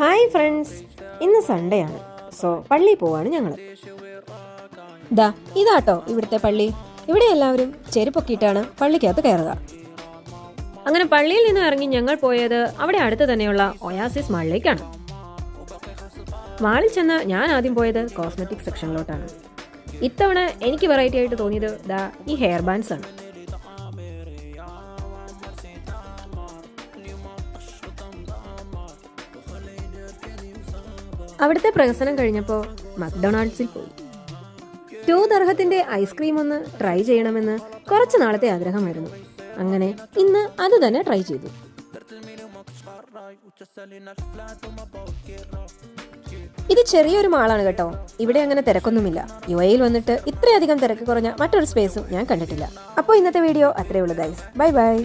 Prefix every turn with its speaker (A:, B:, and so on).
A: Hi friends, ഇന്ന് Sunday ആണ്. So പള്ളിയിൽ പോവാണ് ഞങ്ങൾ. ഇതാട്ടോ ഇവിടുത്തെ പള്ളി. ഇവിടെ എല്ലാവരും ചെരുപ്പൊക്കിയിട്ടാണ് പള്ളിക്കകത്ത് കയറുക. അങ്ങനെ പള്ളിയിൽ നിന്ന് ഇറങ്ങി ഞങ്ങൾ പോയത് അവിടെ അടുത്ത് തന്നെയുള്ള ഒയാസിസ് മാളിലേക്കാണ്. മാളിൽ ചെന്ന് ഞാൻ ആദ്യം പോയത് കോസ്മെറ്റിക് സെക്ഷനിലോട്ടാണ്. ഇത്തവണ എനിക്ക് വെറൈറ്റി ആയിട്ട് തോന്നിയത് ഈ ഹെയർ ബാൻഡ്സ് ആണ്. അവിടുത്തെ പ്രഹസനം കഴിഞ്ഞപ്പോൾ മക്ഡൊണാൾഡ്സിൽ പോയി. 2 ദർഹത്തിന്റെ ഐസ്ക്രീം ഒന്ന് ട്രൈ ചെയ്യണമെന്ന് കുറച്ച് നാളത്തെ ആഗ്രഹമായിരുന്നു. അങ്ങനെ ഇന്ന് അത് തന്നെ ട്രൈ ചെയ്തു. ഇത് ചെറിയൊരു മാളാണ് കേട്ടോ. ഇവിടെ അങ്ങനെ തിരക്കൊന്നുമില്ല. UAE വന്നിട്ട് ഇത്രയധികം തിരക്ക് കുറഞ്ഞ മറ്റൊരു സ്പേസും ഞാൻ കണ്ടിട്ടില്ല. അപ്പോൾ ഇന്നത്തെ വീഡിയോ അത്രേ ഉള്ളൂ ഗൈസ്. Bye bye.